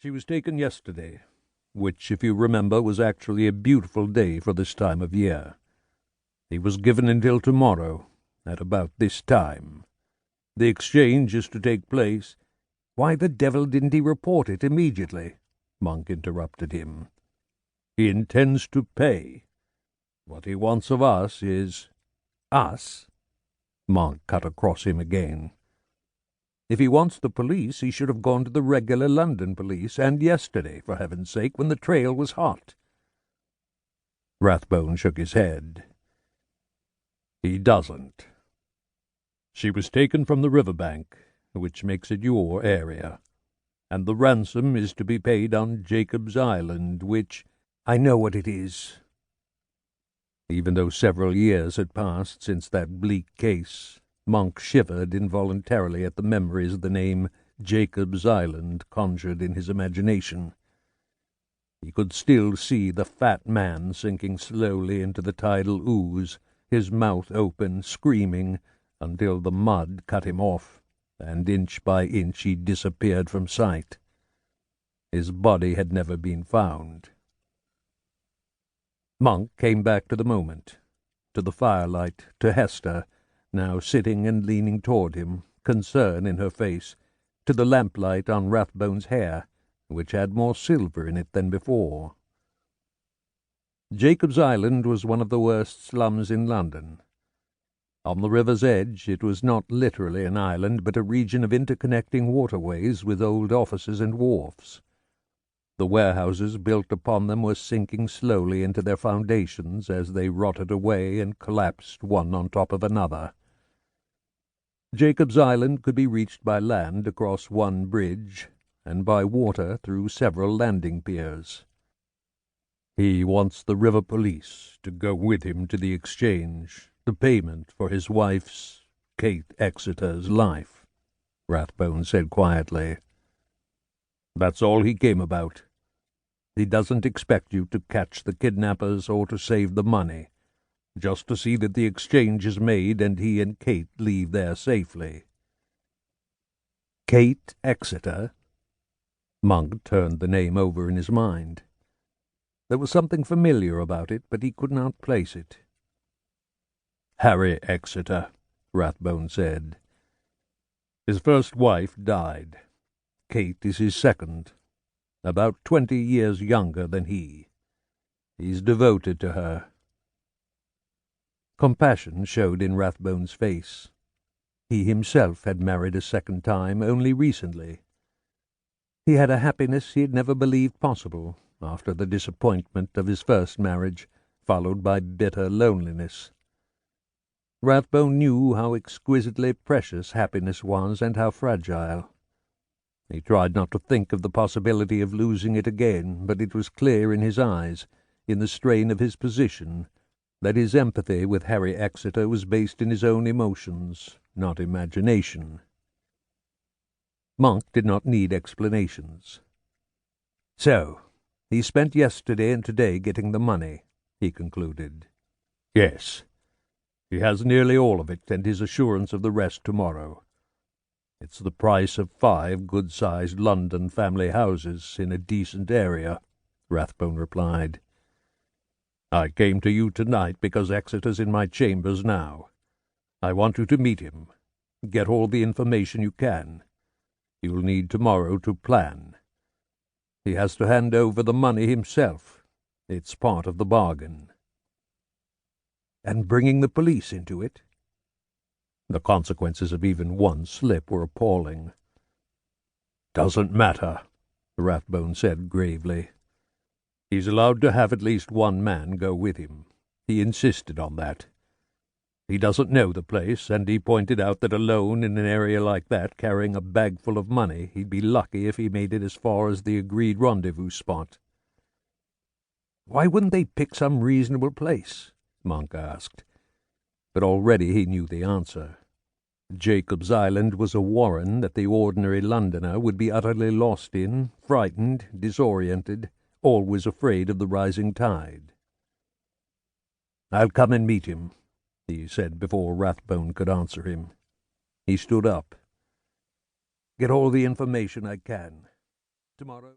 She was taken yesterday, which, if you remember, was actually a beautiful day for this time of year. He was given until tomorrow, at about this time. The exchange is to take place—" "Why the devil didn't he report it immediately?" Monk interrupted him. "He intends to pay. What he wants of us is—" "Us?" Monk cut across him again. "If he wants the police, he should have gone to the regular London police, and yesterday, for heaven's sake, when the trail was hot." Rathbone shook his head. "He doesn't. She was taken from the river bank, which makes it your area, and the ransom is to be paid on Jacob's Island, which—" "I know what it is." Even though several years had passed since that bleak case, Monk shivered involuntarily at the memories the name Jacob's Island conjured in his imagination. He could still see the fat man sinking slowly into the tidal ooze, his mouth open, screaming, until the mud cut him off, and inch by inch he disappeared from sight. His body had never been found. Monk came back to the moment, to the firelight, to Hester, now sitting and leaning toward him, concern in her face, to the lamplight on Rathbone's hair, which had more silver in it than before. Jacob's Island was one of the worst slums in London. On the river's edge it was not literally an island, but a region of interconnecting waterways with old offices and wharfs. The warehouses built upon them were sinking slowly into their foundations as they rotted away and collapsed one on top of another. Jacob's Island could be reached by land across one bridge, and by water through several landing piers. "He wants the river police to go with him to the exchange, the payment for his wife's, Kate Exeter's, life," Rathbone said quietly. "That's all he came about. He doesn't expect you to catch the kidnappers or to save the money, just to see that the exchange is made and he and Kate leave there safely." Kate Exeter? Monk turned the name over in his mind. There was something familiar about it, but he could not place it. "Harry Exeter," Rathbone said. "His first wife died. Kate is his second, about 20 years younger than he. He's devoted to her." Compassion showed in Rathbone's face. He himself had married a second time only recently. He had a happiness he had never believed possible after the disappointment of his first marriage, followed by bitter loneliness. Rathbone knew how exquisitely precious happiness was and how fragile. He tried not to think of the possibility of losing it again, but it was clear in his eyes, in the strain of his position, that his empathy with Harry Exeter was based in his own emotions, not imagination. Monk did not need explanations. "So, he spent yesterday and today getting the money," he concluded. "Yes. He has nearly all of it, and his assurance of the rest tomorrow. It's the price of 5 good-sized London family houses in a decent area," Rathbone replied. "I came to you tonight because Exeter's in my chambers now. I want you to meet him. Get all the information you can. You'll need tomorrow to plan. He has to hand over the money himself. It's part of the bargain." "And bringing the police into it?" The consequences of even one slip were appalling. "Doesn't matter," Rathbone said gravely. "He's allowed to have at least one man go with him. He insisted on that. He doesn't know the place, and he pointed out that alone in an area like that, carrying a bag full of money, he'd be lucky if he made it as far as the agreed rendezvous spot." "Why wouldn't they pick some reasonable place?" Monk asked. But already he knew the answer. Jacob's Island was a warren that the ordinary Londoner would be utterly lost in, frightened, disoriented, always afraid of the rising tide. "I'll come and meet him," he said before Rathbone could answer him. He stood up. "Get all the information I can. Tomorrow